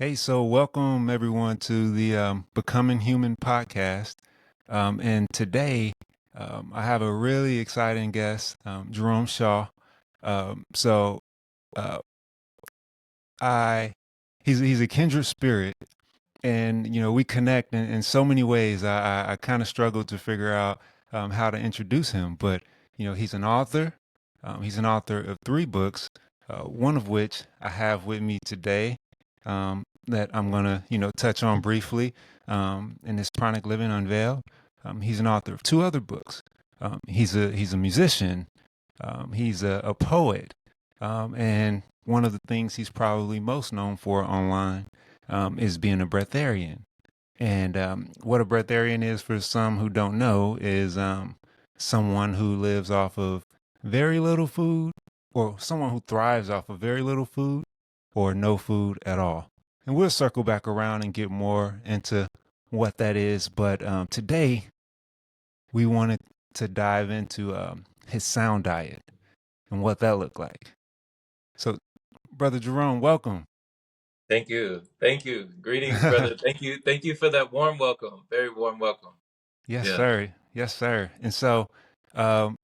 Hey, so welcome everyone to the Becoming Human podcast. And today I have a really exciting guest, Jerome Shaw. So uh, I he's a kindred spirit, and we connect in so many ways. I kind of struggled to figure out how to introduce him, but he's an author. He's an author of three books, one of which I have with me today, that I'm gonna touch on briefly. In this Pranic Living Unveiled. He's an author of two other books. He's a musician. He's a poet, and one of the things he's probably most known for online is being a breatharian. And what a breatharian is, for some who don't know, is someone who lives off of very little food, or someone who thrives off of very little food or no food at all. And we'll circle back around and get more into what that is. But today, we wanted to dive into his sound diet and what that looked like. So, Brother Jerome, welcome. Thank you. Thank you. Greetings, brother. Thank you. Thank you for that warm welcome. Very warm welcome. Yes, Yeah. sir. Yes, sir. And so,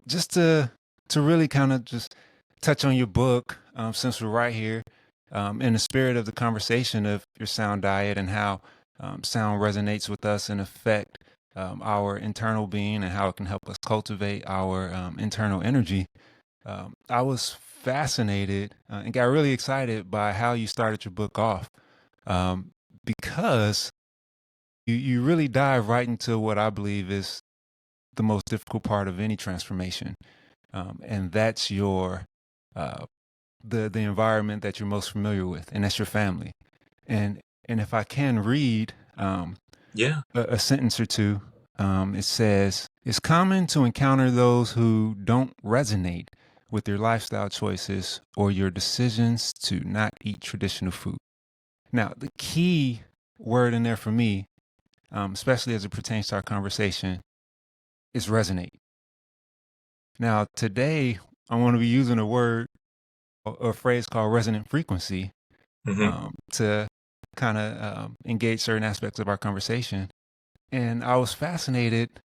just to really kind of just touch on your book, since we're right here, in the spirit of the conversation of your sound diet and how sound resonates with us and affect our internal being and how it can help us cultivate our internal energy. I was fascinated and got really excited by how you started your book off, because you really dive right into what I believe is the most difficult part of any transformation, and that's your uh, the environment that you're most familiar with, and that's your family. And if I can read Yeah. a sentence or two, it says it's common to encounter those who don't resonate with your lifestyle choices or your decisions to not eat traditional food. Now, the key word in there for me, especially as it pertains to our conversation, is resonate. Now, today, I want to be using a word or a phrase called resonant frequency Hmm. to kind of engage certain aspects of our conversation. And I was fascinated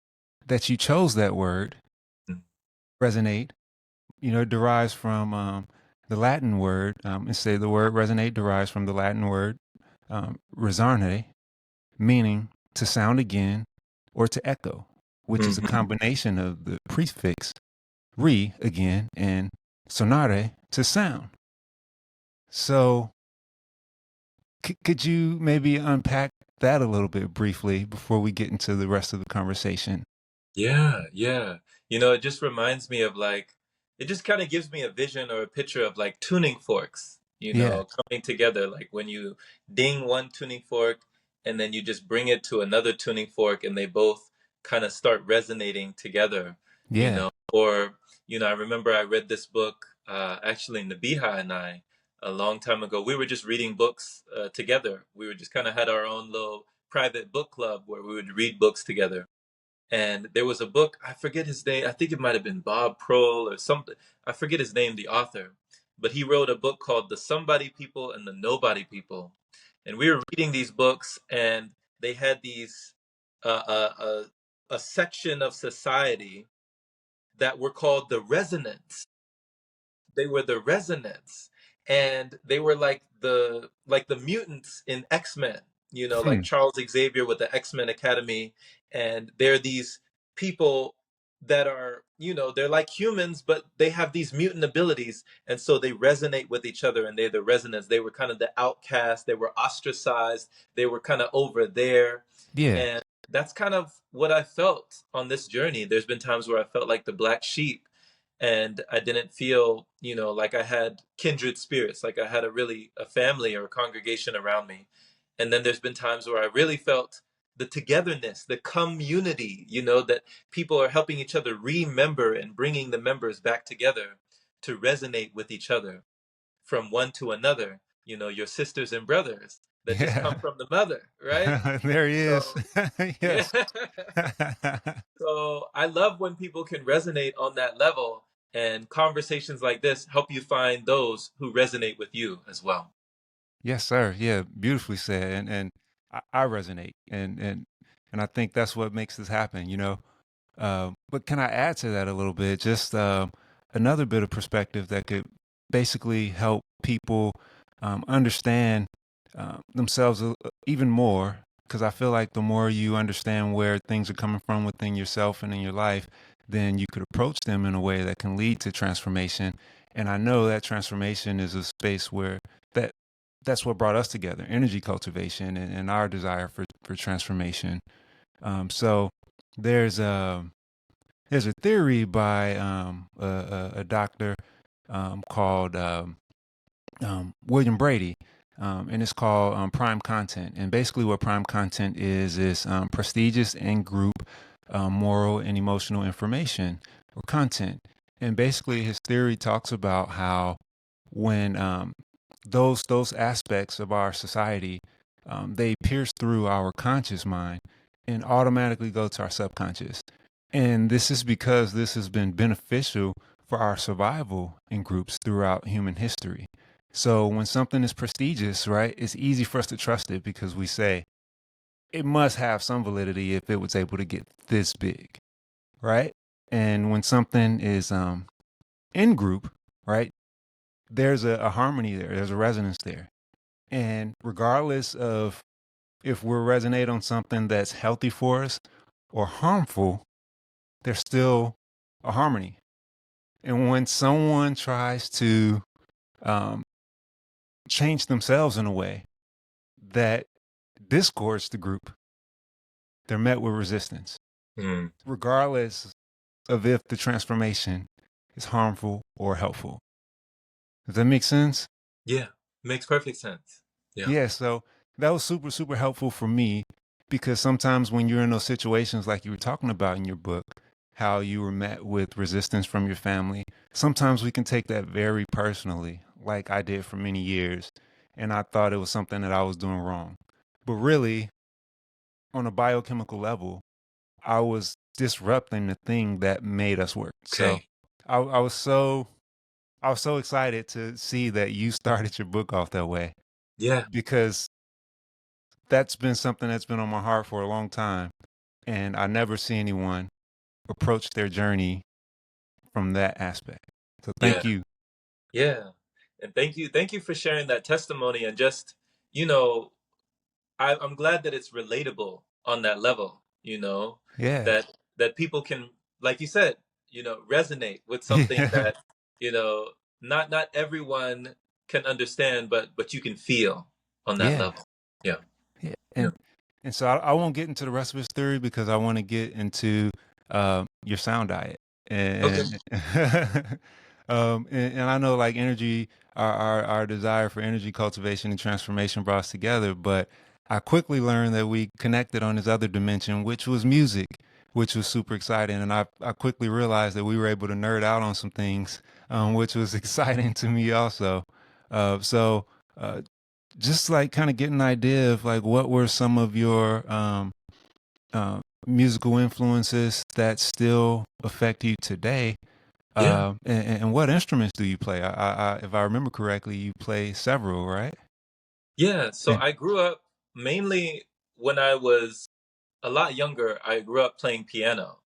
that you chose that word, resonate. It derives from the Latin word, and say the word resonate derives from the Latin word resonare, meaning to sound again or to echo, which is a Hmm. combination of the prefix re again and sonare to sound. So, could you maybe unpack that a little bit briefly before we get into the rest of the conversation? Yeah. Yeah. It just reminds me of it just kind of gives me a vision or a picture of like tuning forks, Yeah, coming together. Like when you ding one tuning fork and then you just bring it to another tuning fork and they both kind of start resonating together, yeah, Or, I remember I read this book, actually, Nabiha and I, a long time ago. We were just reading books together. We were just kind of had our own little private book club where we would read books together. And there was a book, I forget his name. I think it might have been Bob Prohl or something. I forget his name, the author. But he wrote a book called The Somebody People and the Nobody People. And we were reading these books, and they had these a section of society that were called the resonance. They were the resonance, and they were like the mutants in X-Men, like hmm, Charles Xavier with the X-Men Academy. And they're these people that are, they're like humans, but they have these mutant abilities, and so they resonate with each other, and they're the resonance. They were kind of the outcast, they were ostracized, they were kind of over there. yeah, And that's kind of what I felt on this journey. There's been times where I felt like the black sheep, and I didn't feel, like I had kindred spirits, like I had a family or a congregation around me. And then there's been times where I really felt the togetherness, the community, that people are helping each other remember and bringing the members back together to resonate with each other from one to another, your sisters and brothers that just come yeah. from the mother, right? There he is. So, yeah. Yes. So I love when people can resonate on that level, and conversations like this help you find those who resonate with you as well. Yes, sir. Yeah, beautifully said. And I resonate, and I think that's what makes this happen. But can I add to that a little bit? Just another bit of perspective that could basically help people understand themselves even more. Because I feel like the more you understand where things are coming from within yourself and in your life, then you could approach them in a way that can lead to transformation. And I know that transformation is a space where that that's what brought us together, energy cultivation and our desire for transformation. So there's a there's a theory by a doctor called William Brady, and it's called prime content. And basically, what prime content is prestigious in group moral and emotional information or content. And basically, his theory talks about how when those aspects of our society they pierce through our conscious mind and automatically go to our subconscious. And this is because this has been beneficial for our survival in groups throughout human history. So when something is prestigious, right, it's easy for us to trust it because we say it must have some validity if it was able to get this big, right? And when something is in group, right, there's a harmony there, there's a resonance there. And regardless of if we're resonate on something that's healthy for us or harmful, there's still a harmony. And when someone tries to um, change themselves in a way that discords the group, they're met with resistance, Mm. regardless of if the transformation is harmful or helpful. Does that make sense? Yeah, makes perfect sense. Yeah. Yeah, so that was super, super helpful for me because sometimes when you're in those situations like you were talking about in your book, how you were met with resistance from your family, sometimes we can take that very personally, like I did for many years. And I thought it was something that I was doing wrong. But really, on a biochemical level, I was disrupting the thing that made us work. So Okay. I was so I was so excited to see that you started your book off that way Yeah. because that's been something that's been on my heart for a long time. And I never see anyone approach their journey from that aspect. So Yeah. thank you. Yeah. And thank you for sharing that testimony and just, you know, I'm glad that it's relatable on that level, Yeah. that people can, like you said, resonate with something Yeah. that, you know, not everyone can understand, but you can feel on that Yeah. level. Yeah. Yeah. Yeah. And so I won't get into the rest of his theory because I want to get into your sound diet. Okay. And and I know like energy, our desire for energy cultivation and transformation brought us together, but I quickly learned that we connected on this other dimension, which was music, which was super exciting. And I quickly realized that we were able to nerd out on some things, which was exciting to me also. So just like kind of get an idea of like what were some of your musical influences that still affect you today, Yeah. and what instruments do you play? If I remember correctly, you play several, right? Yeah. So And I grew up mainly when I was a lot younger, I grew up playing piano.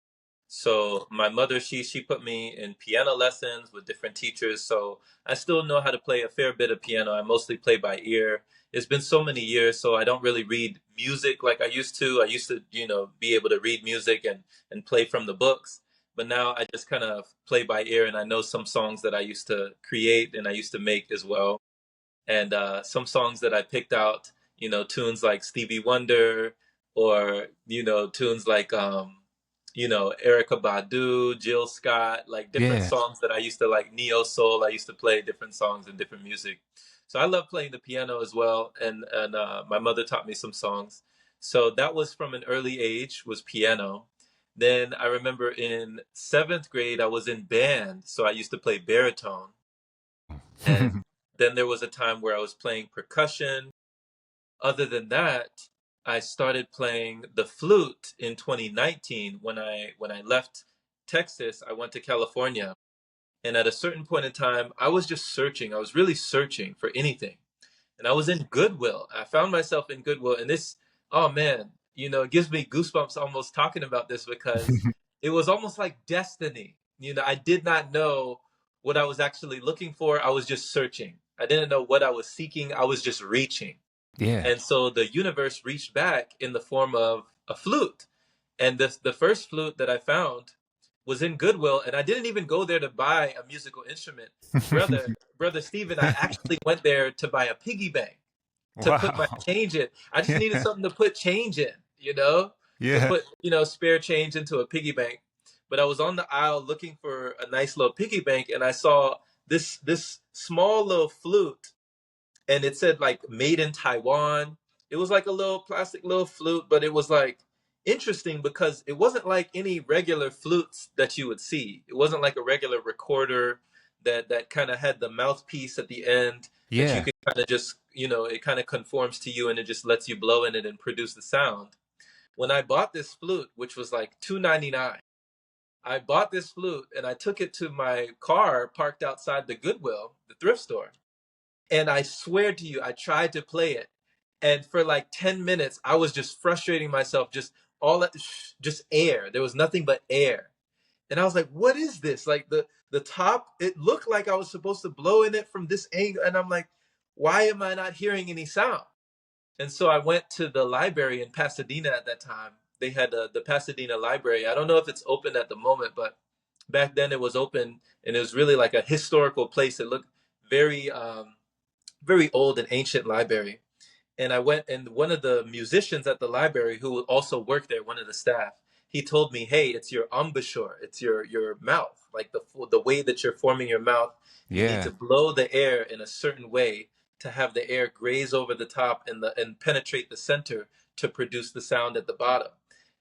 So my mother, she put me in piano lessons with different teachers. So I still know how to play a fair bit of piano. I mostly play by ear. It's been so many years, so I don't really read music like I used to. I used to, be able to read music and play from the books. But now I just kind of play by ear, and I know some songs that I used to create and I used to make as well. And some songs that I picked out, tunes like Stevie Wonder, or tunes like Erica Badu, Jill Scott, like different yeah, songs that I used to like, neo soul. I used to play different songs and different music. So I love playing the piano as well, and my mother taught me some songs. So that was from an early age, was piano. Then I remember in seventh grade I was in band, so I used to play baritone. And then there was a time where I was playing percussion. Other than that, I started playing the flute in 2019 when I left Texas. I went to California, and at a certain point in time, I was just searching. I was really searching for anything. and I was in Goodwill. I found myself in Goodwill, and this, oh man, it gives me goosebumps almost talking about this because it was almost like destiny. I did not know what I was actually looking for. I was just searching. I didn't know what I was seeking. I was just reaching. Yeah. And so the universe reached back in the form of a flute. And the first flute that I found was in Goodwill, and I didn't even go there to buy a musical instrument. Brother Stephen, I actually went there to buy a piggy bank to put my Wow. change in. I just needed Yeah. something to put change in, to Yeah. put, spare change into a piggy bank. But I was on the aisle looking for a nice little piggy bank, and I saw this small little flute, and it said like made in Taiwan. It was like a little plastic little flute, but it was like interesting because it wasn't like any regular flutes that you would see. It wasn't like a regular recorder that kind of had the mouthpiece at the end that you Yeah. could kind of just, it kind of conforms to you and it just lets you blow in it and produce the sound. When I bought this flute, which was like $2.99, I bought this flute and I took it to my car parked outside the Goodwill, the thrift store. And I swear to you, I tried to play it. And for like 10 minutes, I was just frustrating myself, just all that, just air. There was nothing but air. And I was like, what is this? Like the top, it looked like I was supposed to blow in it from this angle. And I'm like, why am I not hearing any sound? And so I went to the library in Pasadena at that time. They had the Pasadena library. I don't know if it's open at the moment, but back then it was open, and it was really like a historical place. It looked very very old and ancient library. And I went, and one of the musicians at the library who also worked there, one of the staff, he told me, "Hey, it's your embouchure, it's your mouth, like the way that you're forming your mouth. You need Yeah. to blow the air in a certain way to have the air graze over the top and penetrate the center to produce the sound at the bottom."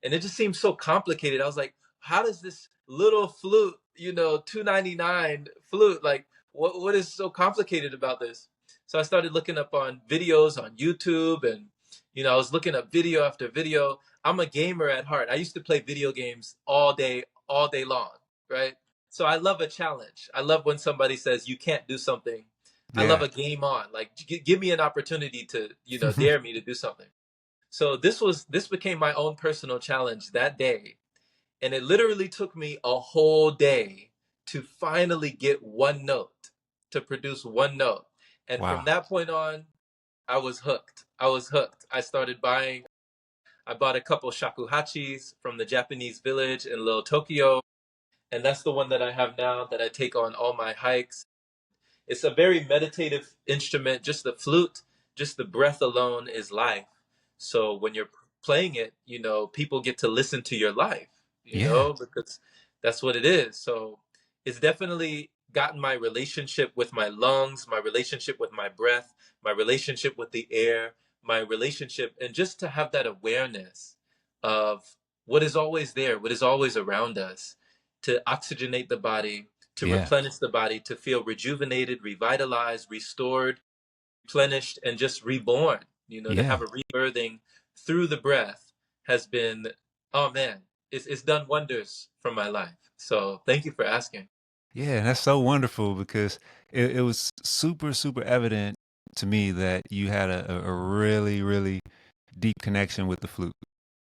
And it just seemed so complicated. I was like, "How does this little flute, $2.99 flute, like what is so complicated about this?" So I started looking up on videos on YouTube, and I was looking up video after video. I'm a gamer at heart. I used to play video games all day long, right? So I love a challenge. I love when somebody says you can't do something. I love Yeah. a game on. Like give me an opportunity to, dare me to do something. So this became my own personal challenge that day, and it literally took me a whole day to finally get one note, to produce one note. And from Wow. that point on, I was hooked. I was hooked. I bought a couple shakuhachis from the Japanese village in Little Tokyo. And that's the one that I have now that I take on all my hikes. It's a very meditative instrument. Just the flute, just the breath alone is life. So when you're playing it, people get to listen to your life, Yeah. because that's what it is. So it's definitely gotten my relationship with my lungs, my relationship with my breath, my relationship with the air, my relationship, and just to have that awareness of what is always there, what is always around us, to oxygenate the body, to Yeah. replenish the body, to feel rejuvenated, revitalized, restored, replenished, and just reborn. To Yeah. have a rebirthing through the breath has been, oh man, it's done wonders for my life. So thank you for asking. Yeah, that's so wonderful because it was super, super evident to me that you had a really, really deep connection with the flute.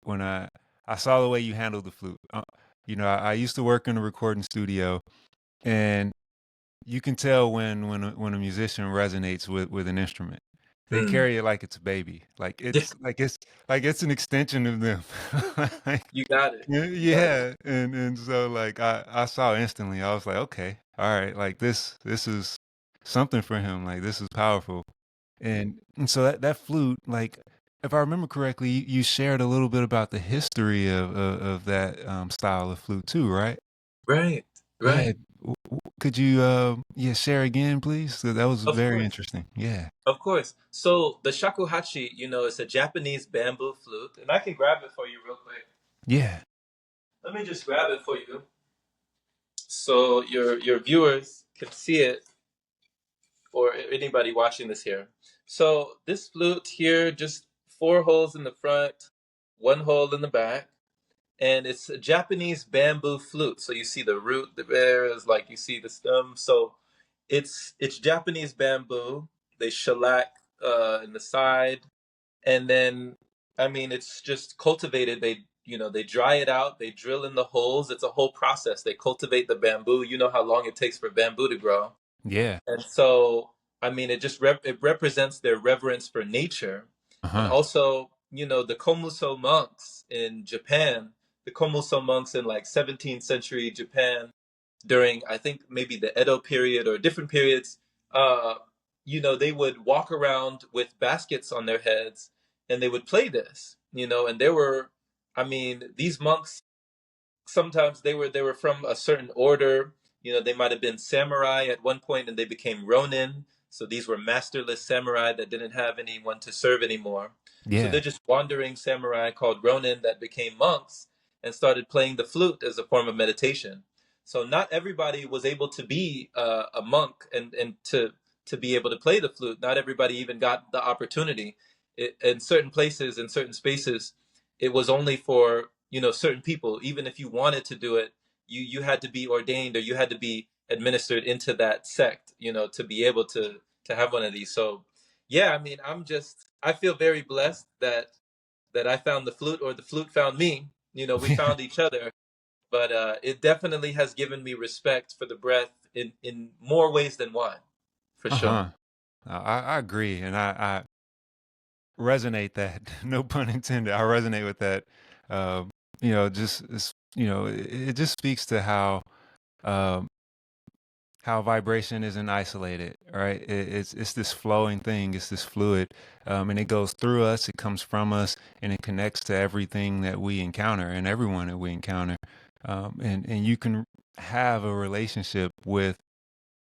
When I saw the way you handled the flute. I used to work in a recording studio, and you can tell when a musician resonates with an instrument. They Mm. carry it like it's a baby, like it's an extension of them. Like, You got it. yeah, You got it. yeah, and so like I saw instantly. I was like, okay, all right, like this is something for him. Like this is powerful, and so that flute, like if I remember correctly, you shared a little bit about the history of that style of flute too, right? Right. Yeah. Right. Could you yeah share again, please? That was Of very course. interesting. Yeah. Of course. So the shakuhachi, is a Japanese bamboo flute, and I can grab it for you real quick. Yeah. Let me just grab it for you so your viewers can see it, or anybody watching this here. So this flute here, just four holes in the front, one hole in the back, and it's a Japanese bamboo flute. So you see the root there is like you see the stem. So it's Japanese bamboo. They shellac. in the side, and then I mean it's just cultivated. They dry it out, they drill in the holes. It's a whole process. They cultivate the bamboo. You know how long it takes for bamboo to grow. Yeah. And so, I mean, it represents their reverence for nature. And Uh-huh. also, the Komuso monks in Japan, the Komuso monks in like 17th century Japan, during I think maybe the Edo period or different periods, uh, they would walk around with baskets on their heads and they would play this, and there were, I mean, these monks, sometimes they were from a certain order. They might have been samurai at one point and they became ronin. So these were masterless samurai that didn't have anyone to serve anymore. So they're Yeah. just wandering samurai called ronin that became monks and started playing the flute as a form of meditation. So not everybody was able to be a monk and to be able to play the flute. Not everybody even got the opportunity. In certain places, in certain spaces, it was only for certain people. Even if you wanted to do it, you had to be ordained or you had to be administered into that sect, to be able to have one of these. So yeah, I mean, I feel very blessed that I found the flute, or the flute found me. We found each other. But it definitely has given me respect for the breath in more ways than one, for sure. Uh-huh. I agree, and I resonate that. No pun intended. I resonate with that. Um, just it just speaks to um, how vibration isn't isolated, right? It's this flowing thing. It's this fluid, and it goes through us. It comes from us, and it connects to everything that we encounter and everyone that we encounter. And you can have a relationship with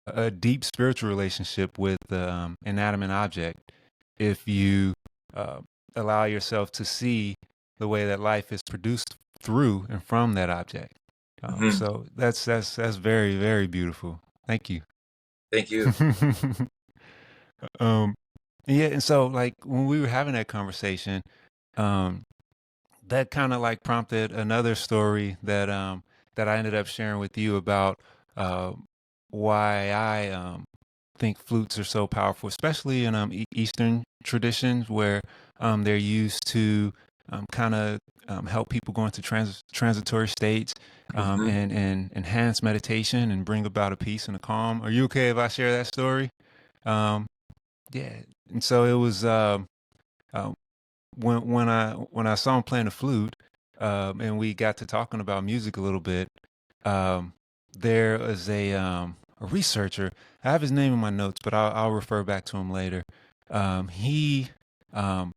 a deep spiritual relationship with the inanimate object if you uh, allow yourself to see the way that life is produced through and from that object. Hmm. So that's very, very beautiful. Thank you. Thank you. um, yeah, and so like when we were having that conversation, um, that kind of like prompted another story that I ended up sharing with you about uh, why I think flutes are so powerful, especially in Eastern traditions where they're used to kind of help people go into transitory states Hmm. and enhance meditation and bring about a peace and a calm. Are you okay if I share that story? Um, yeah, and so it was. Uh, when I saw him playing the flute, and we got to talking about music a little bit, um, there is a researcher. I have his name in my notes, but I'll refer back to him later. He um,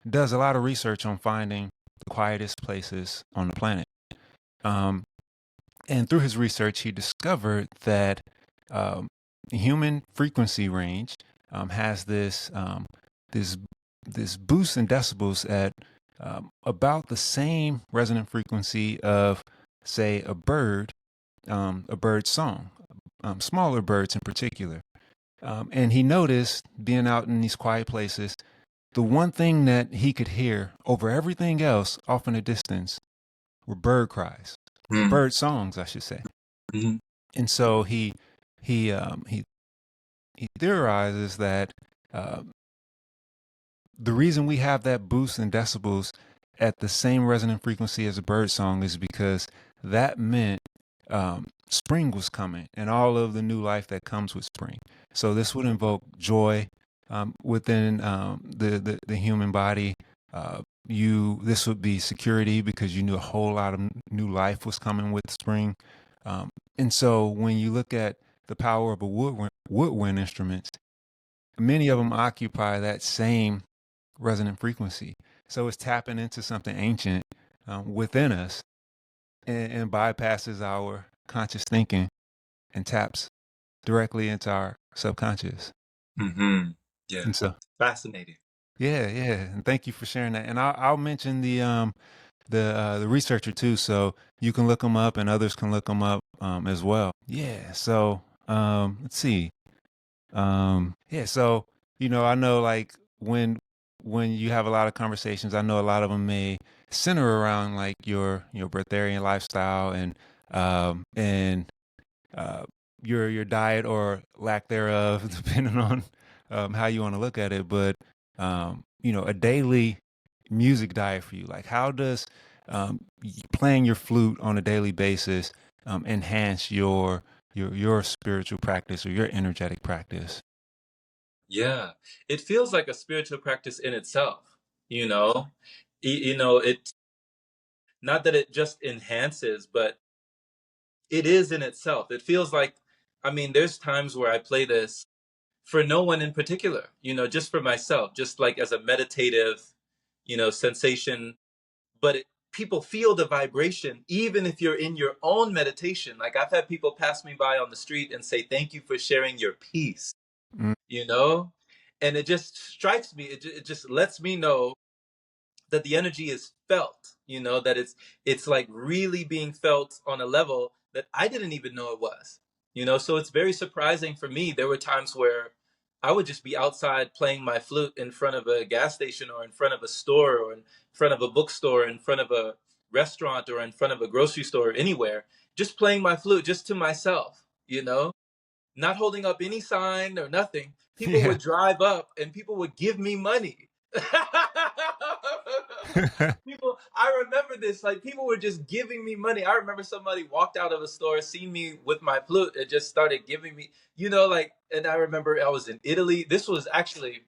does a lot of research on finding the quietest places on the planet. Um, and through his research, he discovered that um, the human frequency range has this this boost in decibels at about the same resonant frequency of, say, a bird's song, smaller birds in particular. And he noticed, being out in these quiet places, the one thing that he could hear over everything else off in the distance were bird cries, or bird songs, I should say. Hmm. And so he he theorizes that uh, the reason we have that boost in decibels at the same resonant frequency as a bird song is because that meant spring was coming and all of the new life that comes with spring. So this would invoke joy within the human body. This would be security because you knew a whole lot of new life was coming with spring. And so when you look at the power of a woodwind instruments, many of them occupy that same resonant frequency. So it's tapping into something ancient within us and bypasses our conscious thinking and taps directly into our subconscious. Hmm. Yeah. And so, Fascinating. yeah, yeah. And thank you for sharing that. And I'll mention the researcher too, so you can look them up and others can look them up as well. Yeah. So let's see. Yeah, so I know like when you have a lot of conversations, I know a lot of them may center around like your breatharian lifestyle and uh your diet or lack thereof, depending on how you want to look at it, but a daily music diet for you. Like, how does playing your flute on a daily basis enhance your spiritual practice or your energetic practice? Yeah, it feels like a spiritual practice in itself, you know. It, not that it just enhances, but it is in itself. It feels like, I mean, there's times where I play this for no one in particular, just for myself, just like as a meditative, sensation. But people feel the vibration, even if you're in your own meditation. Like I've had people pass me by on the street and say, "Thank you for sharing your peace," Mm, you know? And it just strikes me, it just lets me know that the energy is felt, that it's like really being felt on a level that I didn't even know it was. So it's very surprising for me. There were times where I would just be outside playing my flute in front of a gas station or in front of a store or in front of a bookstore, in front of a restaurant or in front of a grocery store, anywhere, just playing my flute just to myself, not holding up any sign or nothing. People yeah. would drive up and people would give me money. People, I remember this, like people were just giving me money. I remember somebody walked out of a store, seen me with my flute, and just started giving me, like, and I remember I was in Italy. This was actually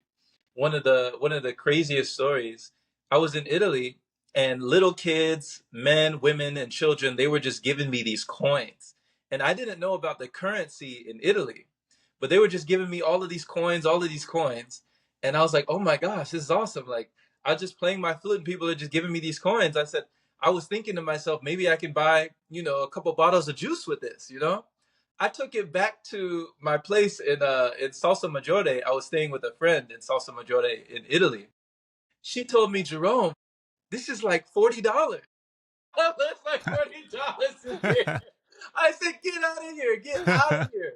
one of the craziest stories. I was in Italy and little kids, men, women, and children, they were just giving me these coins. And I didn't know about the currency in Italy, but they were just giving me all of these coins, all of these coins. And I was like, oh my gosh, this is awesome. Like I was just playing my flute and people are just giving me these coins. I was thinking to myself, maybe I can buy, a couple bottles of juice with this. I took it back to my place in Salsa Maggiore. I was staying with a friend in Salsa Maggiore in Italy. She told me, Jerome, this is like $40. That's like $40 in here. I said, get out of here, get out of here.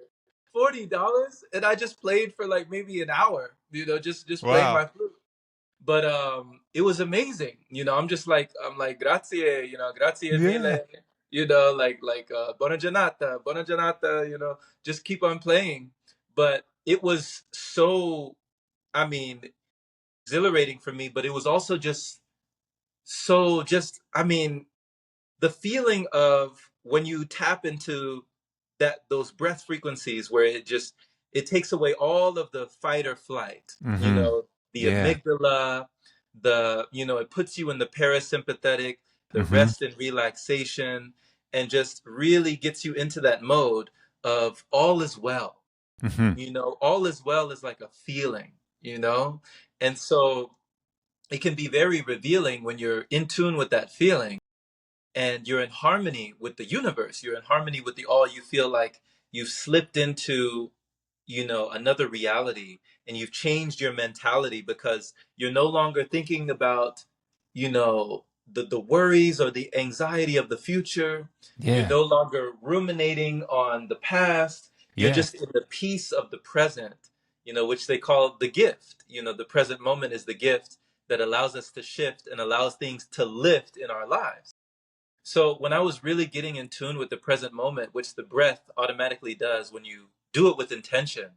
$40, and I just played for like maybe an hour, just playing Wow. my flute. But it was amazing. I'm like grazie, grazie Yeah. mille, buona giornata, just keep on playing. But it was so, I mean, exhilarating for me, but it was also just I mean, the feeling of when you tap into those breath frequencies where it takes away all of the fight or flight, Mm-hmm. the Yeah. amygdala, it puts you in the parasympathetic, the Mm-hmm. rest and relaxation, and just really gets you into that mode of all is well. Mm-hmm. All is well is like a feeling, and so it can be very revealing when you're in tune with that feeling and you're in harmony with the universe, you're in harmony with the all. You feel like you've slipped into, another reality, and you've changed your mentality because you're no longer thinking about, the worries or the anxiety of the future. You're Yeah. no longer ruminating on the past. You're Yeah. just in the peace of the present, which they call the gift. The present moment is the gift that allows us to shift and allows things to lift in our lives. So when I was really getting in tune with the present moment, which the breath automatically does when you do it with intention,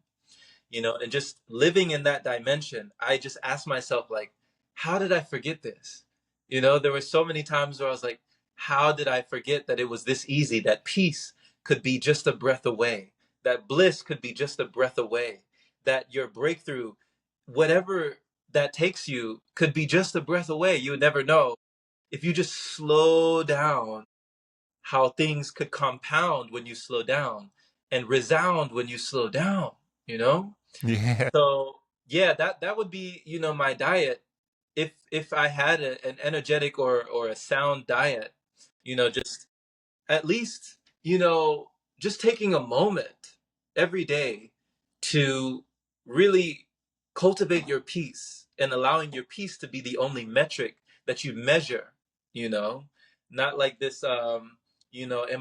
and just living in that dimension, I just asked myself, like, how did I forget this? There were so many times where I was like, how did I forget that it was this easy, that peace could be just a breath away, that bliss could be just a breath away, that your breakthrough, whatever that takes you, could be just a breath away. You would never know if you just slow down how things could compound when you slow down and resound when you slow down, you know? Yeah. So yeah, that would be, my diet if I had an energetic or a sound diet, just at least, just taking a moment every day to really cultivate your peace and allowing your peace to be the only metric that you measure, you know, not like this, am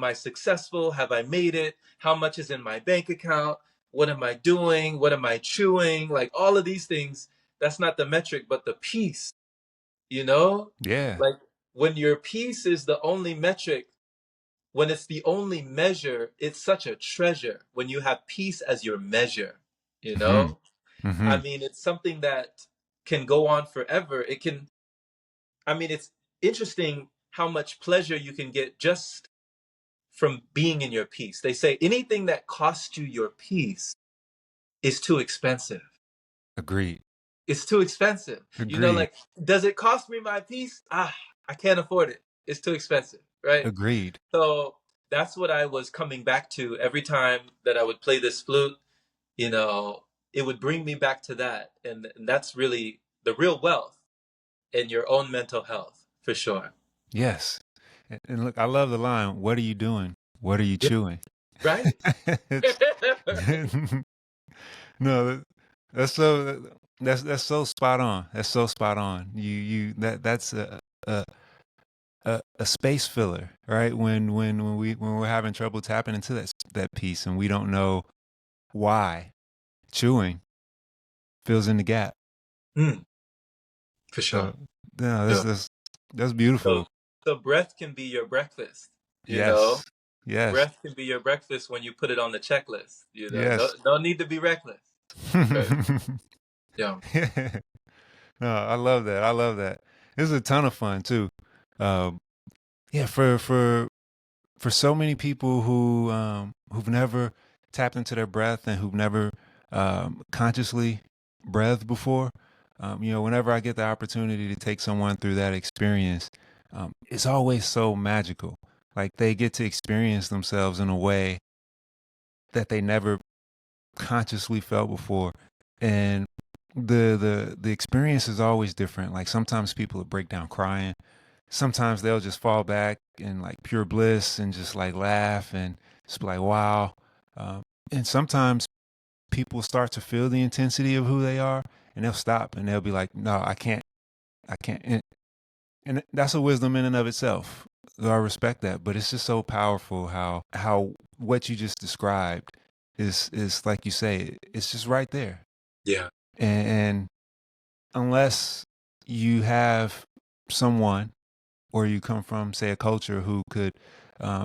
I successful? Have I made it? How much is in my bank account? What am I doing? What am I chewing? Like all of these things, that's not the metric, but the peace, you know, Yeah. like when your peace is the only metric, when it's the only measure, it's such a treasure when you have peace as your measure, you Mm-hmm. know? Mm-hmm. I mean, it's something that can go on forever. It can, I mean, it's interesting how much pleasure you can get just from being in your peace. They say anything that costs you your peace is too expensive. Agreed. It's too expensive. You know, Agreed. like, does it cost me my peace? Ah, I can't afford it. It's too expensive, right? Agreed. So that's what I was coming back to every time that I would play this flute. You know, it would bring me back to that. And that's really the real wealth in your own mental health, for sure. Yes. And look, I love the line, "What are you doing? What are you Yeah, chewing?" right? It's no, that's so spot on. That's so spot on. That's a a space filler, right? When we're having trouble tapping into that piece and we don't know why, chewing fills in the gap. Mm, for sure. So, no, Yeah. that's So, beautiful. so breath can be your breakfast, you know? Yes. Yes. Breath can be your breakfast when you put it on the checklist, you know? No, Yes. no need to be reckless. Right. Yeah. No, I love that. I love that. It's a ton of fun too. Um, yeah, for so many people who've never tapped into their breath and who've never consciously breathed before, whenever I get the opportunity to take someone through that experience, it's always so magical. Like they get to experience themselves in a way that they never consciously felt before, and the experience is always different. Like sometimes people will break down crying. Sometimes they'll just fall back in like pure bliss and just like laugh and just be like, wow. Um, and sometimes people start to feel the intensity of who they are and they'll stop and they'll be like, no, I can't. And that's a wisdom in and of itself. I respect that, but it's just so powerful how what you just described is like you say, it's just right there. Yeah. And unless you have someone or you come from, say, a culture who could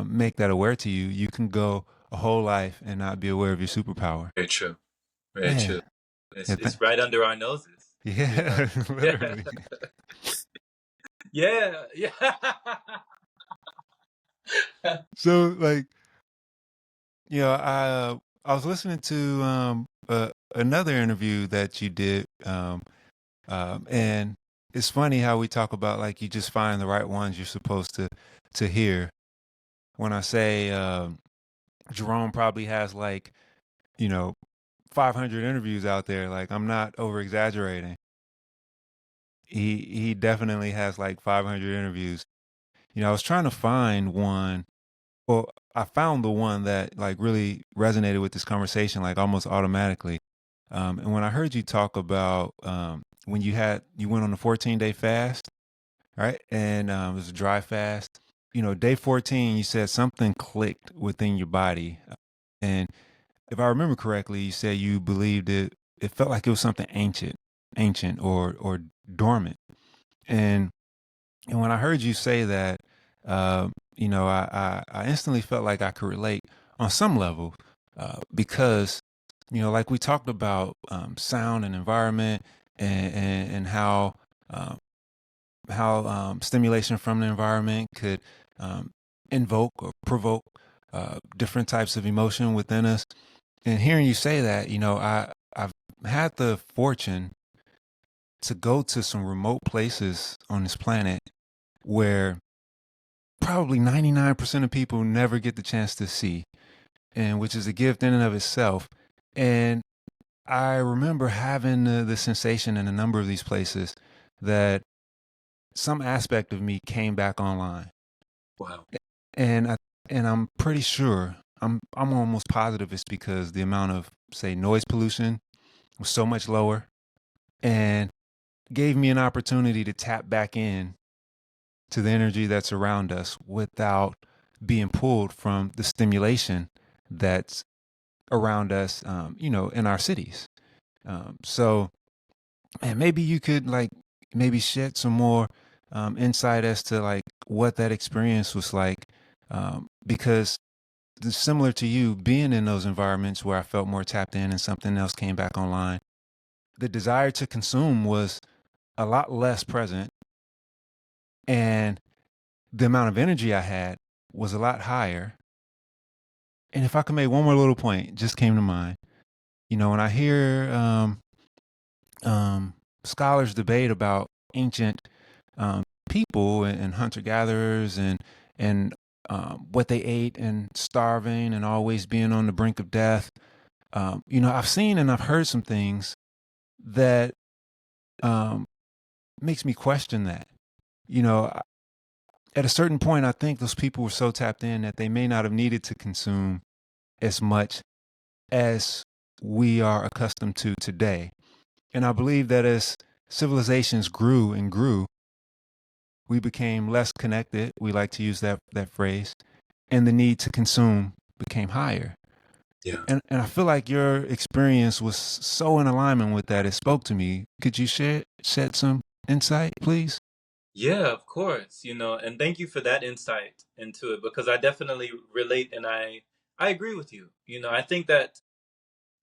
make that aware to you, you can go a whole life and not be aware of your superpower. Very true. Very true. Man, yeah, It's right under our noses, you know? yeah, literally. Yeah. Yeah. So, like, I was listening to another interview that you did, and it's funny how we talk about like you just find the right ones you're supposed to hear. When I say Jerome probably has like, you know, 500 interviews out there. Like I'm not over exaggerating. He definitely has like 500 interviews. I was trying to find one. Well, I found the one that like really resonated with this conversation, like almost automatically. And when I heard you talk about when you went on a 14-day fast, right? And it was a dry fast. Day 14, you said something clicked within your body, and if I remember correctly, you said you believed it felt like it was something ancient or dormant. And when I heard you say that, I instantly felt like I could relate on some level, because like we talked about sound and environment and um, how stimulation from the environment could um, invoke or provoke different types of emotion within us. And hearing you say that, I've had the fortune to go to some remote places on this planet where probably 99% of people never get the chance to see, and which is a gift in and of itself. And I remember having the sensation in a number of these places that some aspect of me came back online. Wow. And I'm pretty sure, I'm almost positive it's because the amount of, say, noise pollution was so much lower and gave me an opportunity to tap back in to the energy that's around us without being pulled from the stimulation that's around us, in our cities. So, man, maybe you could like maybe shed some more insight as to like what that experience was like, because similar to you, being in those environments where I felt more tapped in and something else came back online, the desire to consume was a lot less present, and the amount of energy I had was a lot higher. And if I could make one more little point, just came to mind. When I hear scholars debate about ancient people and hunter gatherers and what they ate and starving and always being on the brink of death, I've seen and I've heard some things that um, makes me question that. You know, at a certain point, I think those people were so tapped in that they may not have needed to consume as much as we are accustomed to today. And I believe that as civilizations grew and grew, we became less connected. We like to use that phrase, and the need to consume became higher. Yeah. And I feel like your experience was so in alignment with that. It spoke to me. Could you shed some insight, please? Yeah, of course, and thank you for that insight into it because I definitely relate and I agree with you. I think that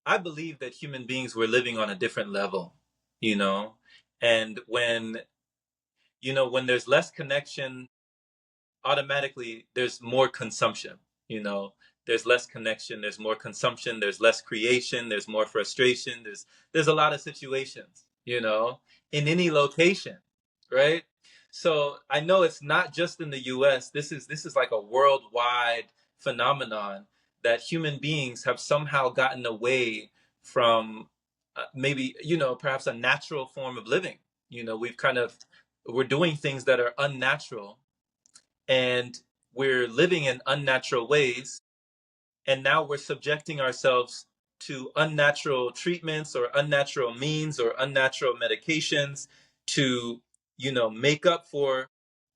I believe that human beings were living on a different level, you know, and when there's less connection, automatically there's more consumption, you know. There's less connection, there's more consumption, there's less creation, there's more frustration, there's a lot of situations, in any location, right? So I know it's not just in the US. This is like a worldwide phenomenon that human beings have somehow gotten away from, maybe, perhaps a natural form of living. We're doing things that are unnatural, and we're living in unnatural ways, and now we're subjecting ourselves to unnatural treatments or unnatural means or unnatural medications to make up for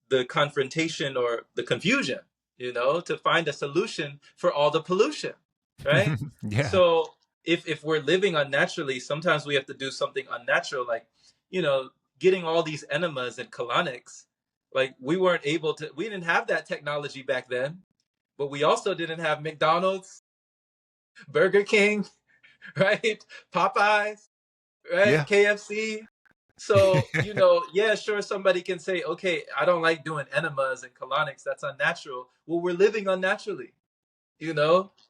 the confrontation or the confusion, to find a solution for all the pollution, right? Yeah. So if we're living unnaturally, sometimes we have to do something unnatural, like, you know, getting all these enemas and colonics. Like, we didn't have that technology back then, but we also didn't have McDonald's, Burger King, right? Popeyes, right? Yeah. KFC. So, yeah, sure, somebody can say, okay, I don't like doing enemas and colonics. That's unnatural. Well, we're living unnaturally,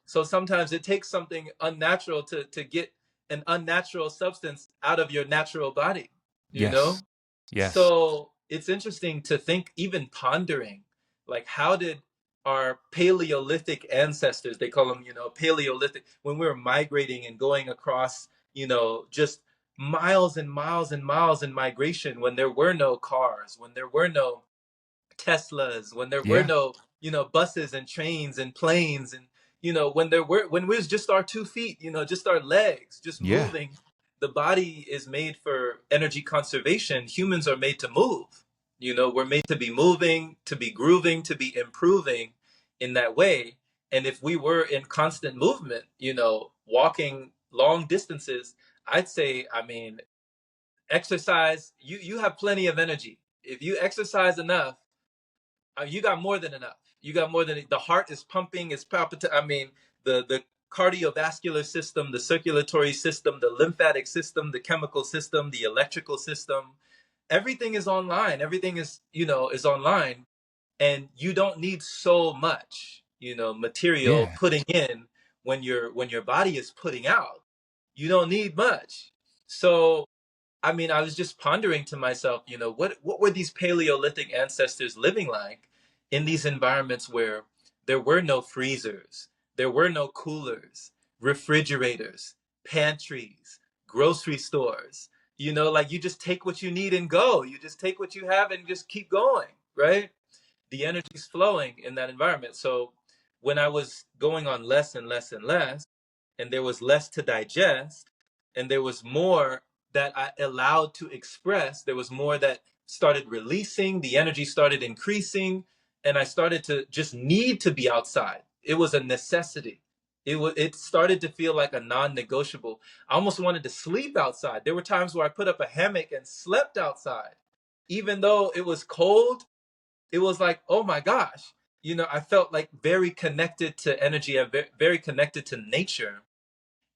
So sometimes it takes something unnatural to get an unnatural substance out of your natural body, you Yes. know? Yes. So it's interesting to think, even pondering, like, how did our Paleolithic ancestors, they call them, Paleolithic, when we were migrating and going across, just miles and miles and miles in migration, when there were no cars, when there were no Teslas, when there were Yeah. no, buses and trains and planes, and when we was just our 2 feet, just our legs, just Yeah. moving. The body is made for energy conservation. Humans are made to move. We're made to be moving, to be grooving, to be improving in that way. And if we were in constant movement, walking long distances, I'd say, I mean, exercise, you have plenty of energy. If you exercise enough, you got more than enough. You got more than, the heart is pumping, it's palpitating. I mean, the cardiovascular system, the circulatory system, the lymphatic system, the chemical system, the electrical system, everything is online. Everything is online, and you don't need so much, material Yeah. putting in when your body is putting out. You don't need much. So I mean, I was just pondering to myself, what were these Paleolithic ancestors living like in these environments where there were no freezers, there were no coolers, refrigerators, pantries, grocery stores. Like, you just take what you need and go. You just take what you have and just keep going, right? The energy's flowing in that environment. So when I was going on less and less and less, and there was less to digest, and there was more that I allowed to express, there was more that started releasing, the energy started increasing, and I started to just need to be outside. It was a necessity. It started to feel like a non-negotiable. I almost wanted to sleep outside. There were times where I put up a hammock and slept outside. Even though it was cold, it was like, oh my gosh, I felt like very connected to energy, very connected to nature.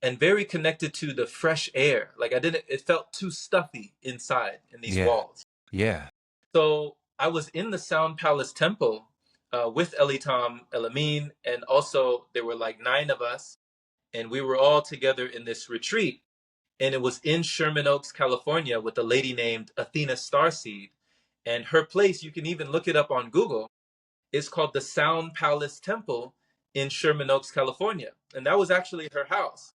and very connected to the fresh air. Like it felt too stuffy inside in these Yeah. walls. Yeah. So I was in the Sound Palace Temple with Elitam Elamin, and also there were like 9 of us, and we were all together in this retreat. And it was in Sherman Oaks, California, with a lady named Athena Starseed. And her place, you can even look it up on Google, is called the Sound Palace Temple in Sherman Oaks, California. And that was actually her house.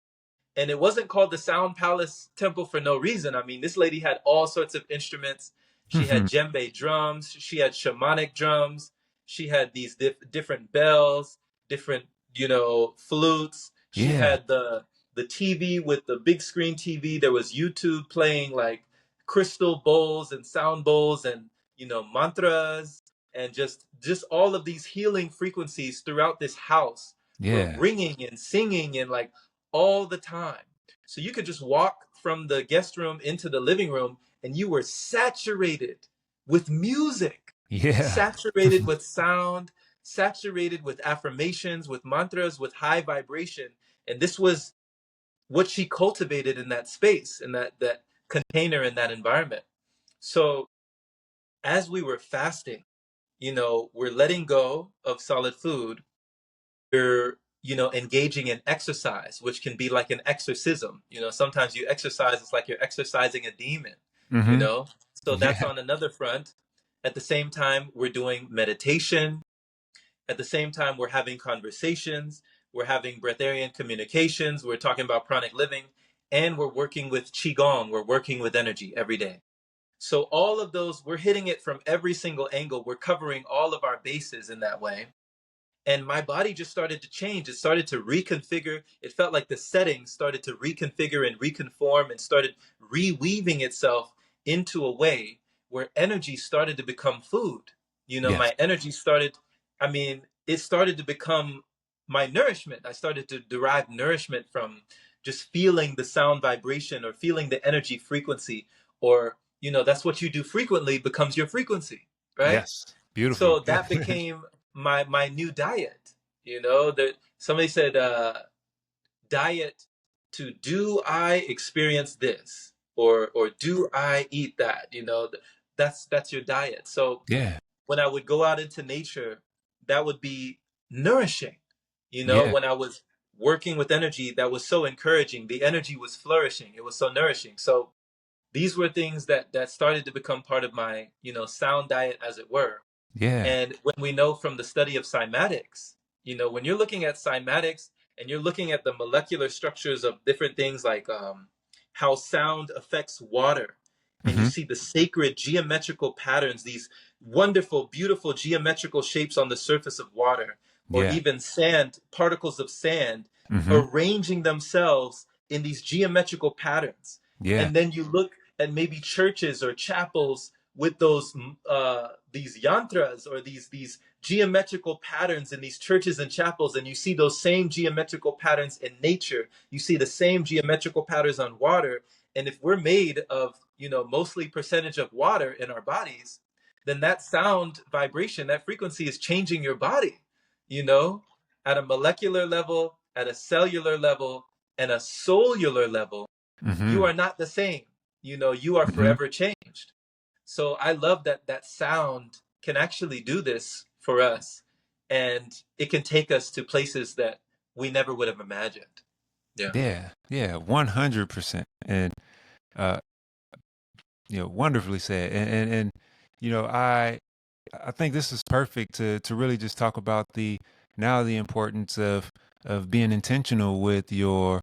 And it wasn't called the Sound Palace Temple for no reason. I mean, this lady had all sorts of instruments. She had Mhm. djembe drums, she had shamanic drums, she had these different bells, different, flutes. She Yeah. had the TV with the big screen TV. There was YouTube playing like crystal bowls and sound bowls and mantras, and just all of these healing frequencies throughout this house were Yeah. ringing and singing and like all the time. So you could just walk from the guest room into the living room and you were saturated with music, Yeah. saturated with sound, saturated with affirmations, with mantras, with high vibration. And this was what she cultivated in that space, in that container, in that environment. So as we were fasting, we're letting go of solid food, you're engaging in exercise, which can be like an exorcism. Sometimes you exercise, it's like you're exercising a demon. you Mhm. know so that's Yeah. on another front. At the same time, we're doing meditation. At the same time, we're having conversations, we're having breatharian communications, we're talking about pranic living, and we're working with qigong, we're working with energy every day. So all of those, we're hitting it from every single angle, we're covering all of our bases in that way. And my body just started to change. It started to reconfigure. It felt like the settings started to reconfigure and reconform and started reweaving itself into a way where energy started to become food. Yes. My energy started, I mean, it started to become my nourishment. I started to derive nourishment from just feeling the sound vibration or feeling the energy frequency, or, that's what you do frequently becomes your frequency, right? Yes. Beautiful. So that became my new diet. That somebody said, diet to do I experience this, or do I eat that? That's your diet. So Yeah. when I would go out into nature, that would be nourishing. Yeah. When I was working with energy, that was so encouraging. The energy was flourishing. It was so nourishing. So these were things that started to become part of my, sound diet, as it were. Yeah. And when we know from the study of cymatics, when you're looking at cymatics and you're looking at the molecular structures of different things, like how sound affects water, and you Mhm. see the sacred geometrical patterns, these wonderful, beautiful geometrical shapes on the surface of water, or Yeah. even sand, particles of sand Mhm. arranging themselves in these geometrical patterns. Yeah. And then you look at maybe churches or chapels with these yantras, or these geometrical patterns in these churches and chapels, and you see those same geometrical patterns in nature. You see the same geometrical patterns on water. And if we're made of, mostly percentage of water in our bodies, then that sound vibration, that frequency is changing your body, you know, at a molecular level, at a cellular level, and a cellular level. You Mhm. are not the same. You are Mhm. forever changed. So I love that sound can actually do this for us, and it can take us to places that we never would have imagined. Yeah. Yeah. Yeah. 100%. And uh, wonderfully said. And I think this is perfect to really just talk about the importance of being intentional with your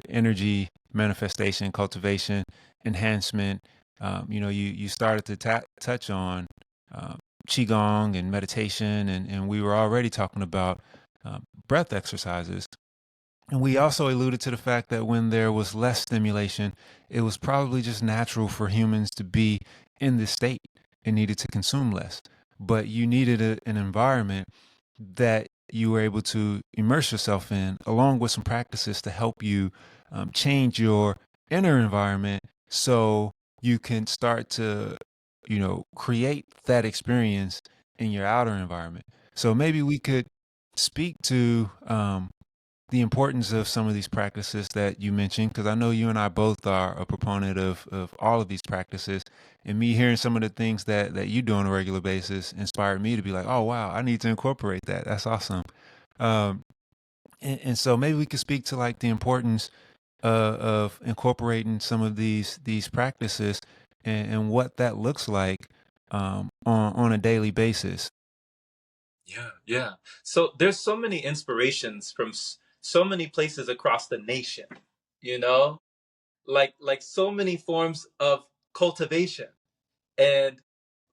energy manifestation, cultivation, enhancement. You started to touch on um, qigong and meditation, and we were already talking about breath exercises. And we also alluded to the fact that when there was less stimulation, it was probably just natural for humans to be in this state and needed to consume less. But you needed an environment that you were able to immerse yourself in, along with some practices to help you change your inner environment so you can start to, create that experience in your outer environment. So maybe we could speak to the importance of some of these practices that you mentioned, because I know you and I both are a proponent of all of these practices. And me hearing some of the things that you do on a regular basis inspired me to be like, oh, wow, I need to incorporate that. That's awesome. Um, and so maybe we could speak to like the importance of incorporating some of these practices and what that looks like on a daily basis. Yeah, yeah. So there's so many inspirations from so many places across the nation, you know, like so many forms of cultivation. And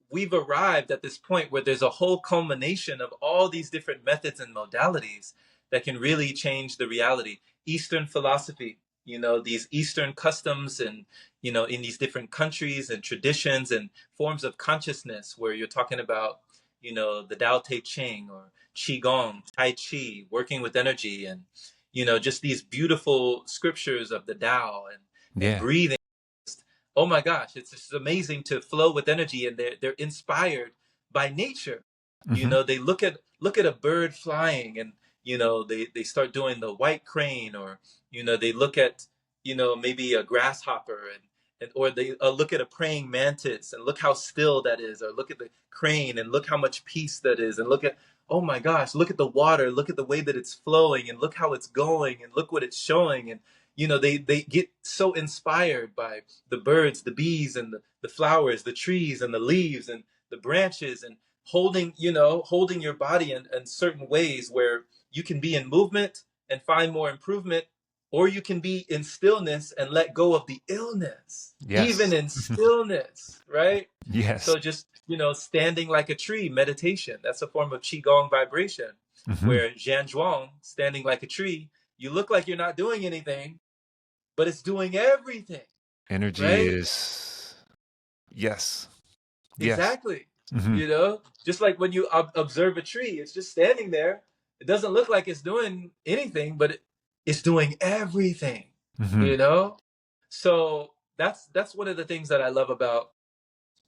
we've arrived at this point where there's a whole culmination of all these different methods and modalities that can really change the reality. Eastern philosophy, these Eastern customs and, in these different countries and traditions and forms of consciousness where you're talking about, the Tao Te Ching or Qi Gong, Tai Chi, working with energy and, just these beautiful scriptures of the Tao and Yeah. breathing. Oh my gosh, it's just amazing to flow with energy, and they're inspired by nature. Hmm. They look at a bird flying, and they start doing the white crane, or they look at maybe a grasshopper, and or they look at a praying mantis and look how still that is, or look at the crane and look how much peace that is, and look at, oh my gosh, look at the water, look at the way that it's flowing, and look how it's going, and look what it's showing. And they get so inspired by the birds, the bees, and the flowers, the trees, and the leaves, and the branches, and holding your body in certain ways where you can be in movement and find more improvement, or you can be in stillness and let go of the illness, even Yes. in stillness, right? Yes. So just, standing like a tree, meditation, that's a form of Qigong vibration, Hmm. where Zhan Zhuang, standing like a tree, you look like you're not doing anything, but it's doing everything, Energy right? is yes. Yes. Exactly. Hmm. Just like when you observe a tree, it's just standing there. It doesn't look like it's doing anything, but it's doing everything, Hmm. you know? So that's one of the things that I love about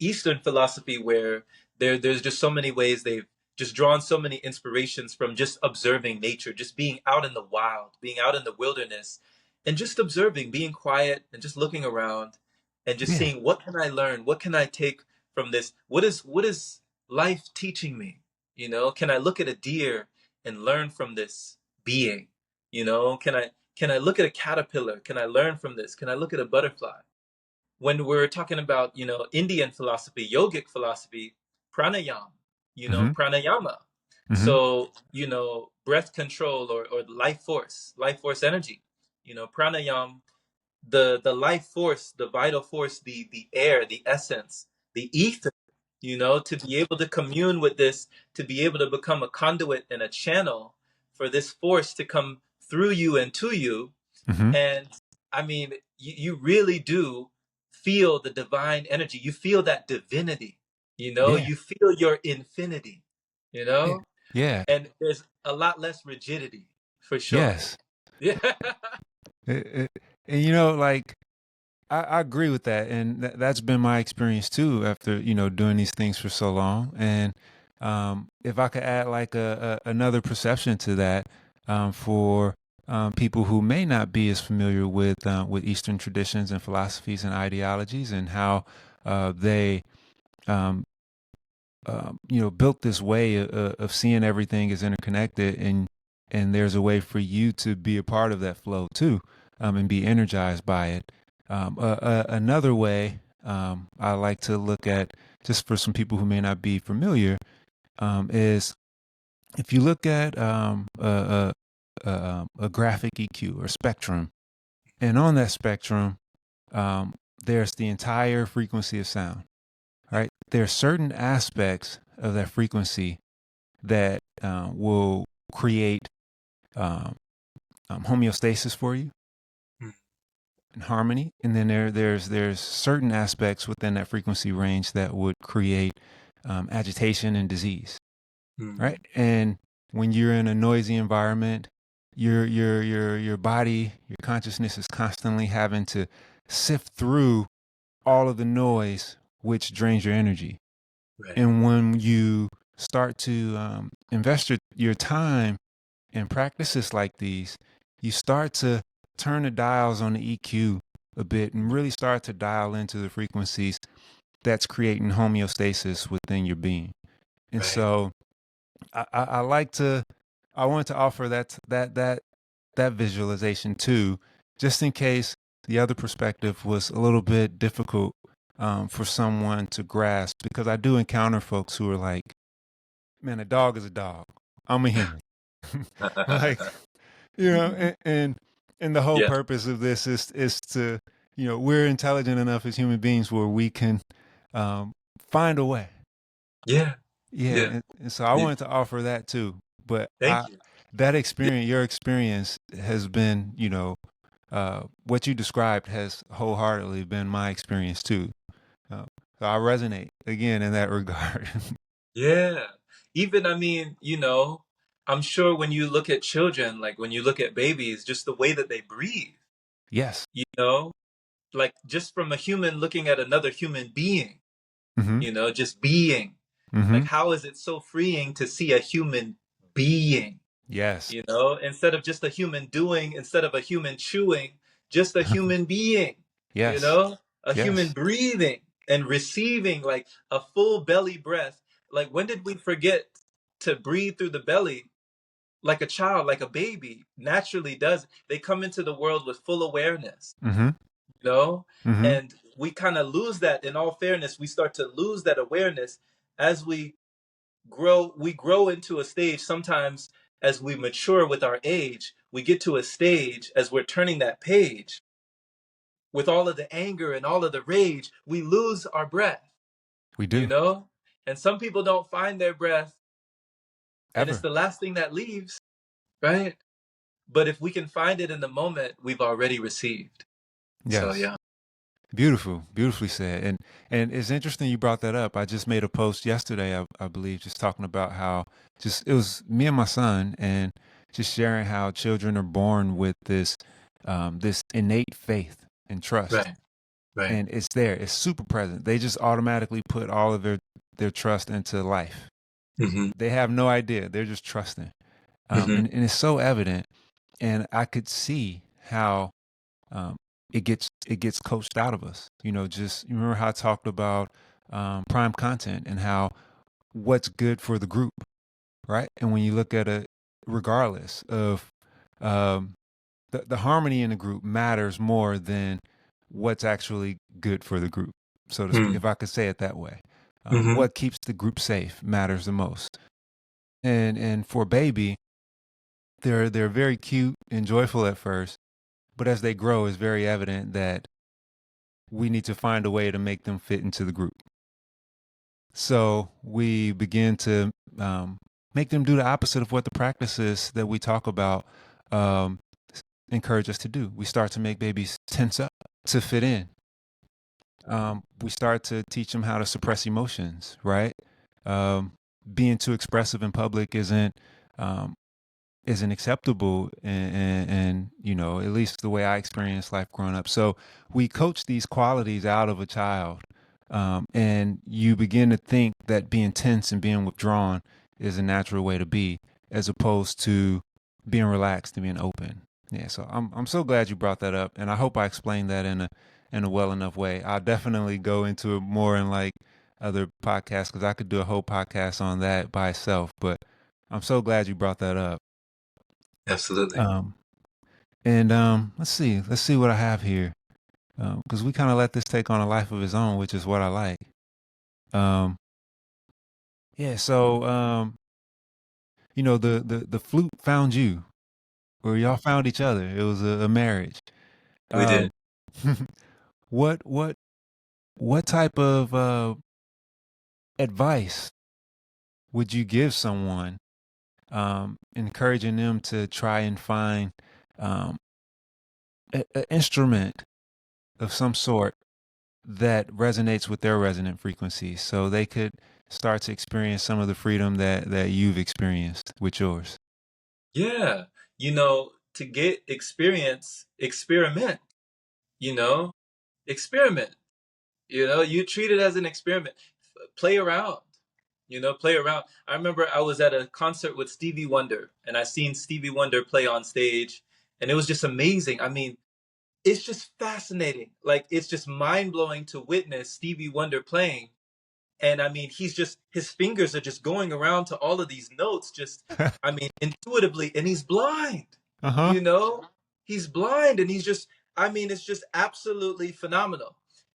Eastern philosophy, where there's just so many ways they've just drawn so many inspirations from just observing nature, just being out in the wild, being out in the wilderness, and just observing, being quiet and just looking around and just Yeah. seeing, what can I learn? What can I take from this? What is life teaching me? Can I look at a deer and learn from this being? Can I look at a caterpillar? Can I learn from this? Can I look at a butterfly? When we're talking about, Indian philosophy, yogic philosophy, pranayam, Hmm. pranayama. Hmm. So, breath control, or life force energy, pranayam, the life force, the vital force, the air, the essence, the ether, to be able to commune with this, to be able to become a conduit and a channel for this force to come through you and to you. Hmm. And I mean, you really do feel the divine energy. You feel that divinity, Yeah. you feel your infinity, you Yeah. know, Yeah. and there's a lot less rigidity for sure. Yes. Yeah. And like I agree with that, and that's been my experience too. After doing these things for so long, and if I could add like another perception to that, for people who may not be as familiar with Eastern traditions and philosophies and ideologies, and how they um, built this way of seeing everything as interconnected, and there's a way for you to be a part of that flow too, and be energized by it. Another way I like to look at, just for some people who may not be familiar, is if you look at a graphic EQ or spectrum, and on that spectrum, um, there's the entire frequency of sound. Right? There are certain aspects of that frequency that will create um, homeostasis for you and harmony, and then there's certain aspects within that frequency range that would create agitation and disease. Mm. Right? And when you're in a noisy environment, your body, your consciousness is constantly having to sift through all of the noise, which drains your energy. Right. And when you start to invest your time in practices like these, you start to turn the dials on the EQ a bit and really start to dial into the frequencies that's creating homeostasis within your being. And Right. so I like to, I want to offer that visualization too, just in case the other perspective was a little bit difficult for someone to grasp, because I do encounter folks who are like, man, a dog is a dog. I'm a human. Like, and the whole Yes. purpose of this is to, we're intelligent enough as human beings where we can um, find a way. Yeah. Yeah, Yeah. and so I Yeah. wanted to offer that too. But Thank you. that Yeah. experience, your experience has been, what you described has wholeheartedly been my experience too. Uh, so I resonate again in that regard. Yeah. Even, I mean, I'm sure when you look at children, like when you look at babies, just the way that they breathe, Yes. you know, like just from a human looking at another human being, Mm-hmm. just being. Mm-hmm. Like, how is it so freeing to see a human being? Yes. Instead of just a human doing, instead of a human chewing, just a human being, Yes. a human Yes. breathing and receiving like a full belly breath. Like, when did we forget to breathe through the belly like a child, like a baby naturally does? They come into the world with full awareness, Mm-hmm. you know? Mm-hmm. And we kind of lose that. In all fairness, we start to lose that awareness as we grow into a stage. Sometimes as we mature with our age, we get to a stage as we're turning that page with all of the anger and all of the rage, we lose our breath, We you do. know and some people don't find their breath, and it's Ever. the last thing that leaves, right? But if we can find it in the moment, we've already received. So Yes. yeah. Beautiful, beautifully said. And it's interesting you brought that up. I just made a post yesterday, I believe, just talking about how just it was me and my son, and just sharing how children are born with this innate faith and trust, Right. Right. and it's there, it's super present. They just automatically put all of their trust into life. Hmm. They have no idea. They're just trusting, Hmm. and it's so evident. And I could see how um, it gets coached out of us. Just you remember how I talked about prime content and how what's good for the group, right? And when you look at it, regardless of um, the harmony in the group matters more than what's actually good for the group, so to speak, if I could say it that way. Hmm. What keeps the group safe matters the most. And for baby, they're very cute and joyful at first, but as they grow, it's very evident that we need to find a way to make them fit into the group. So we begin to make them do the opposite of what the practices that we talk about um, encourage us to do. We start to make babies tense up to fit in. We start to teach them how to suppress emotions, right? Um, Being too expressive in public um, isn't acceptable, and at least the way I experienced life growing up. So we coach these qualities out of a child, and you begin to think that being tense and being withdrawn is a natural way to be, as opposed to being relaxed and being open. Yeah, so I'm so glad you brought that up, and I hope I explained that in a well enough way. I'll definitely go into it more in like other podcasts, because I could do a whole podcast on that by itself. But I'm so glad you brought that up. Absolutely. Um, and let's see what I have here, because we kind of let this take on a life of its own, which is what I like. Um, yeah, so the flute found you, or y'all found each other. It was a marriage. We Um, did. what what what type of advice would you give someone, encouraging them to try and find um, an instrument of some sort that resonates with their resonant frequency, so they could start to experience some of the freedom that you've experienced with yours? Yeah. To get experience, experiment, you know, experiment. You treat it as an experiment. Play around. Play around. I remember I was at a concert with Stevie Wonder, and I seen Stevie Wonder play on stage, and it was just amazing. I mean, it's just fascinating. Like it's just mind blowing to witness Stevie Wonder playing. And I mean, he's just his fingers are just going around to all of these notes, just I mean, intuitively, and he's blind. Uh-huh. You know, he's blind, and he's just I mean, it's just absolutely phenomenal.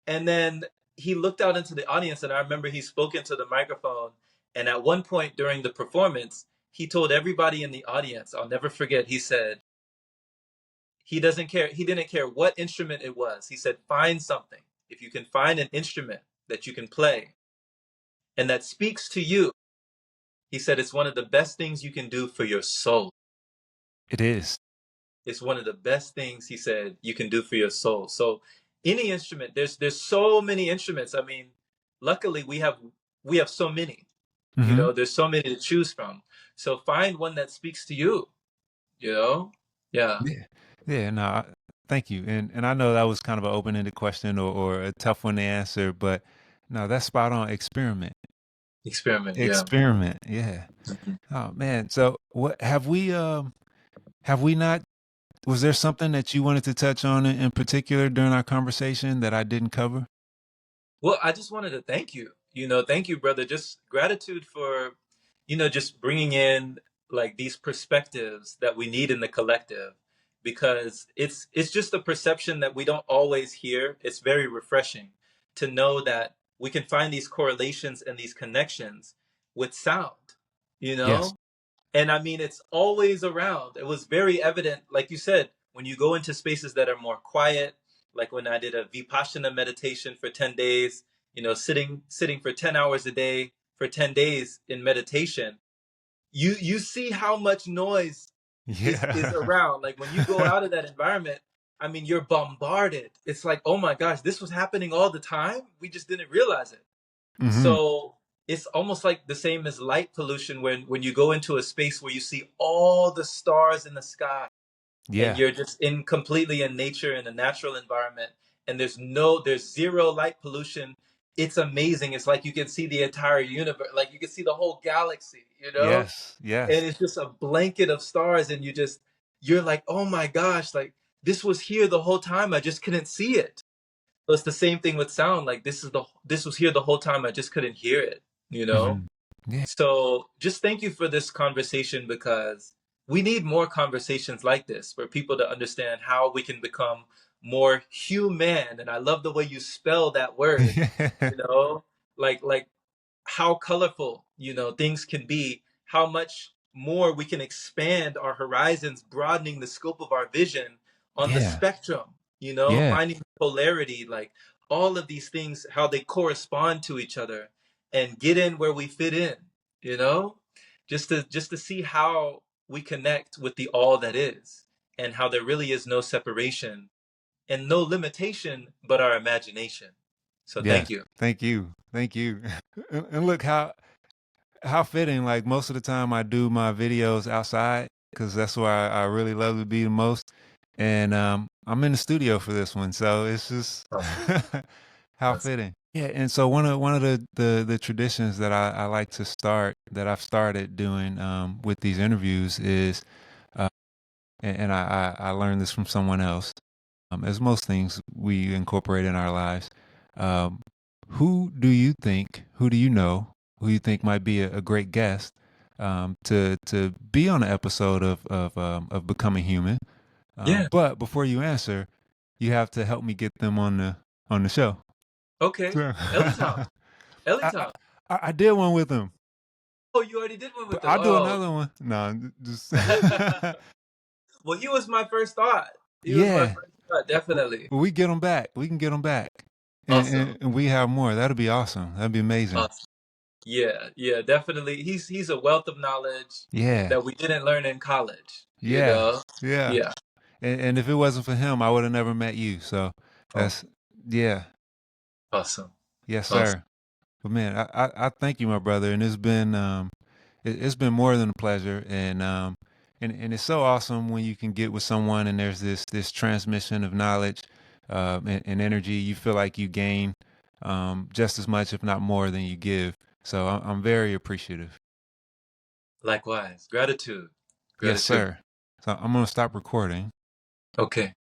And then he looked out into the audience, and I remember he spoke into the microphone. And at one point during the performance, he told everybody in the audience, I'll never forget, he said, he doesn't care. He didn't care what instrument it was. He said, find something. If you can find an instrument that you can play and that speaks to you, he said, it's one of the best things you can do for your soul. It is. It's one of the best things, he said, you can do for your soul. So any instrument, there's so many instruments. I mean, luckily we have so many. You Mm-hmm. know, there's so many to choose from. So find one that speaks to you, you know? Yeah. Yeah. Yeah, no, thank you. And I know that was kind of an open-ended question or a tough one to answer, but no, that's spot on. Experiment. Experiment, yeah. Experiment. Yeah. Mhm. Oh man. So what have we not was there something that you wanted to touch on in particular during our conversation that I didn't cover? Well, I just wanted to thank you. You know, thank you, brother. Just gratitude for, just bringing in like these perspectives that we need in the collective, because it's just a perception that we don't always hear. It's very refreshing to know that we can find these correlations and these connections with sound, you Yes. know? And I mean, it's always around. It was very evident, like you said, when you go into spaces that are more quiet, like when I did a Vipassana meditation for 10 days, sitting for 10 hours a day for 10 days in meditation, you see how much noise is Yeah. around. Like when you go out of that environment, I mean, you're bombarded. It's like, oh my gosh, this was happening all the time. We just didn't realize it. Hmm. So it's almost like the same as light pollution when you go into a space where you see all the stars in the sky and Yeah. you're just in completely in nature in a natural environment, and there's zero light pollution. It's amazing. It's like you can see the entire universe, like you can see the whole galaxy, Yes. and Yes. it's just a blanket of stars, and you're like, oh my gosh, like this was here the whole time, I just couldn't see it. So it's the same thing with sound. Like this was here the whole time. I just couldn't hear it, you know? Hmm. Yeah. So just thank you for this conversation, because we need more conversations like this for people to understand how we can become more human. And I love the way you spell that word, you know, like how colorful, things can be, how much more we can expand our horizons, broadening the scope of our vision on the Yeah. spectrum, Yeah. finding polarity, like all of these things, how they correspond to each other, and get in where we fit in, you know, just to see how we connect with the all that is, and how there really is no separation and no limitation but our imagination. So Yes. thank you. Thank you. Thank you. And look how fitting. Like most of the time, I do my videos outside because that's where I really love to be the most. And I'm in the studio for this one, so it's just Awesome. how Awesome. fitting. Yeah, and so one of the traditions that I like to start that I've started doing with these interviews is, uh, and I learned this from someone else. As most things we incorporate in our lives, um, who do you know, who you think might be a great guest to be on an episode of Becoming Human? Yeah. But before you answer, you have to help me get them on the show. Okay. So, Ellie I, I Ellie I did one with them, Oh, you already did one with but them. I'll do Oh. another one. No, just Well, he was my first thought. He was my yeah. first thought, definitely. We get them back. We can get them back, and, Awesome. and, and we have more. That'd be awesome. That'd be amazing. Awesome. Yeah, yeah, definitely. He's a wealth of knowledge Yeah, that we didn't learn in college, you yeah, know? yeah. Yeah. And if it wasn't for him, I would have never met you. So Oh, that's yeah, awesome. yes, Awesome. sir. But man, I thank you, my brother, and it's been more than a pleasure, and it's so awesome when you can get with someone and there's this transmission of knowledge, and energy. You feel like you gain just as much, if not more, than you give. So I'm very appreciative. Likewise. Gratitude. Yes, Gratitude. sir. So I'm gonna stop recording. Okay.